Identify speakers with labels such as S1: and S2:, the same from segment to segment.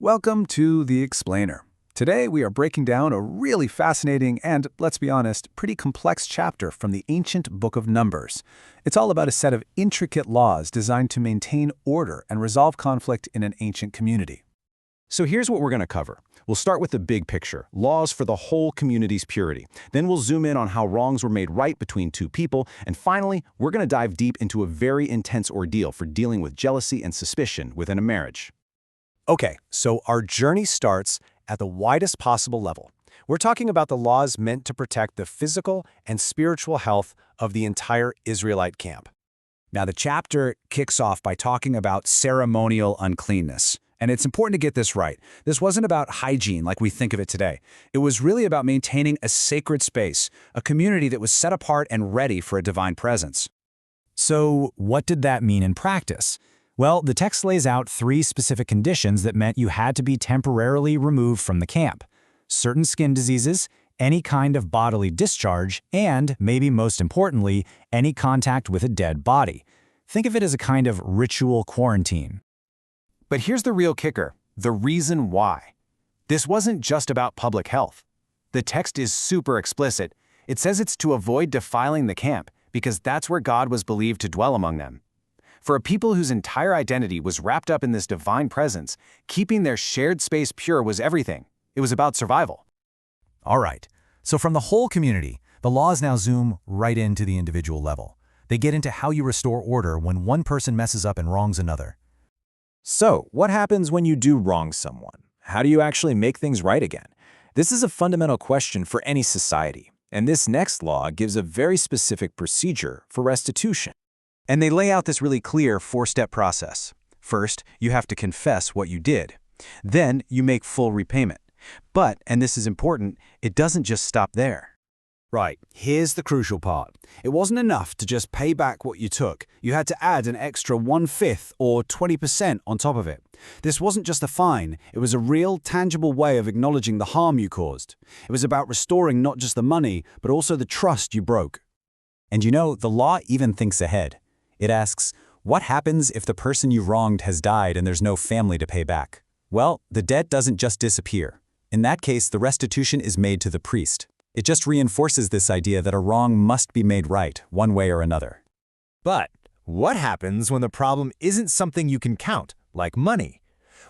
S1: Welcome to The Explainer. Today we are breaking down a really fascinating and, let's be honest, pretty complex chapter from the ancient Book of Numbers. It's all about a set of intricate laws designed to maintain order and resolve conflict in an ancient community.
S2: So here's what we're going to cover. We'll start with the big picture, laws for the whole community's purity. Then we'll zoom in on how wrongs were made right between two people. And finally, we're going to dive deep into a very intense ordeal for dealing with jealousy and suspicion within a marriage.
S3: Okay, so our journey starts at the widest possible level. We're talking about the laws meant to protect the physical and spiritual health of the entire Israelite camp.
S1: Now, the chapter kicks off by talking about ceremonial uncleanness. And it's important to get this right. This wasn't about hygiene like we think of it today. It was really about maintaining a sacred space, a community that was set apart and ready for a divine presence.
S4: So what did that mean in practice? Well, the text lays out 3 specific conditions that meant you had to be temporarily removed from the camp: certain skin diseases, any kind of bodily discharge, and, maybe most importantly, any contact with a dead body. Think of it as a kind of ritual quarantine.
S3: But here's the real kicker, the reason why. This wasn't just about public health. The text is super explicit. It says it's to avoid defiling the camp, because that's where God was believed to dwell among them. For a people whose entire identity was wrapped up in this divine presence, keeping their shared space pure was everything. It was about survival.
S4: All right, so from the whole community, the laws now zoom right into the individual level. They get into how you restore order when one person messes up and wrongs another.
S5: So, what happens when you do wrong someone? How do you actually make things right again? This is a fundamental question for any society, and this next law gives a very specific procedure for restitution. And they lay out this really clear 4-step process. First, you have to confess what you did. Then, you make full repayment. But, and this is important, it doesn't just stop there.
S6: Right, here's the crucial part. It wasn't enough to just pay back what you took. You had to add an extra 1/5 or 20% on top of it. This wasn't just a fine, it was a real, tangible way of acknowledging the harm you caused. It was about restoring not just the money, but also the trust you broke.
S4: And you know, the law even thinks ahead. It asks, what happens if the person you wronged has died and there's no family to pay back? Well, the debt doesn't just disappear. In that case, the restitution is made to the priest. It just reinforces this idea that a wrong must be made right, one way or another.
S7: But what happens when the problem isn't something you can count, like money?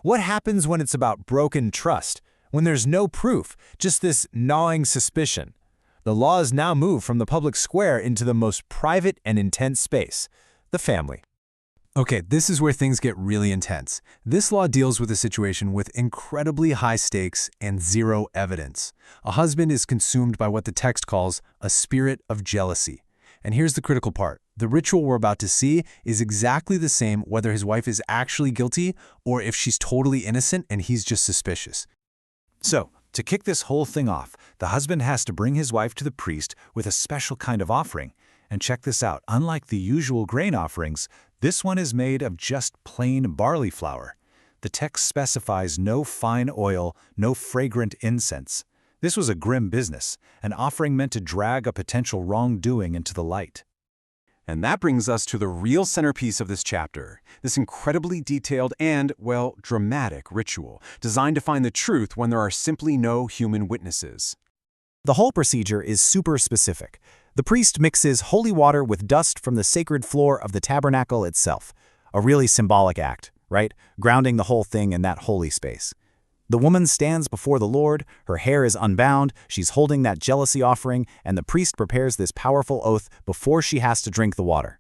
S7: What happens when it's about broken trust, when there's no proof, just this gnawing suspicion? The laws now move from the public square into the most private and intense space, the family.
S8: Okay, this is where things get really intense. This law deals with a situation with incredibly high stakes and zero evidence. A husband is consumed by what the text calls a spirit of jealousy. And here's the critical part. The ritual we're about to see is exactly the same whether his wife is actually guilty or if she's totally innocent and he's just suspicious.
S3: So, to kick this whole thing off, the husband has to bring his wife to the priest with a special kind of offering. And check this out, unlike the usual grain offerings, this one is made of just plain barley flour. The text specifies no fine oil, no fragrant incense. This was a grim business, an offering meant to drag a potential wrongdoing into the light. And that brings us to the real centerpiece of this chapter, this incredibly detailed and, well, dramatic ritual, designed to find the truth when there are simply no human witnesses.
S4: The whole procedure is super specific. The priest mixes holy water with dust from the sacred floor of the tabernacle itself. A really symbolic act, right? Grounding the whole thing in that holy space. The woman stands before the Lord, her hair is unbound, she's holding that jealousy offering, and the priest prepares this powerful oath before she has to drink the water.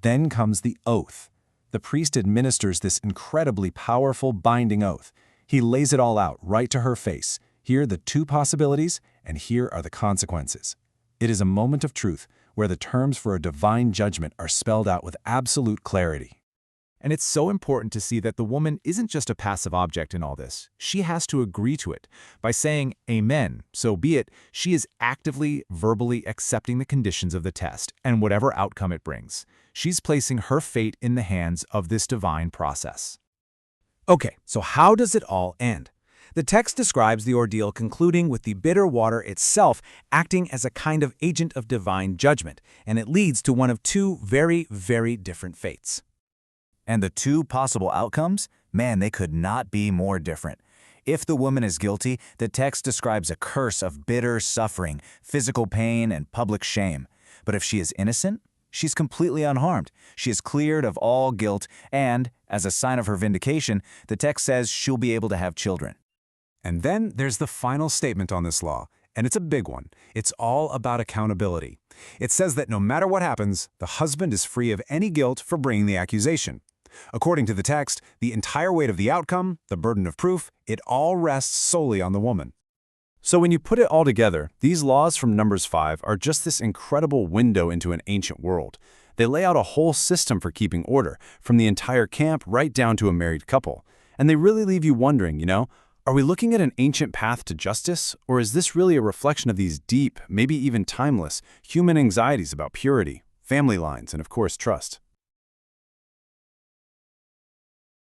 S3: Then comes the oath. The priest administers this incredibly powerful binding oath. He lays it all out right to her face. Here are the 2 possibilities, and here are the consequences. It is a moment of truth where the terms for a divine judgment are spelled out with absolute clarity.
S7: And it's so important to see that the woman isn't just a passive object in all this. She has to agree to it. By saying, "Amen, so be it," she is actively, verbally accepting the conditions of the test and whatever outcome it brings. She's placing her fate in the hands of this divine process.
S1: Okay, so how does it all end? The text describes the ordeal concluding with the bitter water itself acting as a kind of agent of divine judgment, and it leads to one of 2 very, very different fates.
S3: And the 2 possible outcomes? Man, they could not be more different.
S4: If the woman is guilty, the text describes a curse of bitter suffering, physical pain, and public shame. But if she is innocent, she's completely unharmed. She is cleared of all guilt, and, as a sign of her vindication, the text says she'll be able to have children.
S2: And then there's the final statement on this law, and it's a big one. It's all about accountability. It says that no matter what happens, the husband is free of any guilt for bringing the accusation. According to the text, the entire weight of the outcome, the burden of proof, it all rests solely on the woman. So when you put it all together, these laws from Numbers 5 are just this incredible window into an ancient world. They lay out a whole system for keeping order, from the entire camp right down to a married couple. And they really leave you wondering, are we looking at an ancient path to justice, or is this really a reflection of these deep, maybe even timeless, human anxieties about purity, family lines, and of course trust?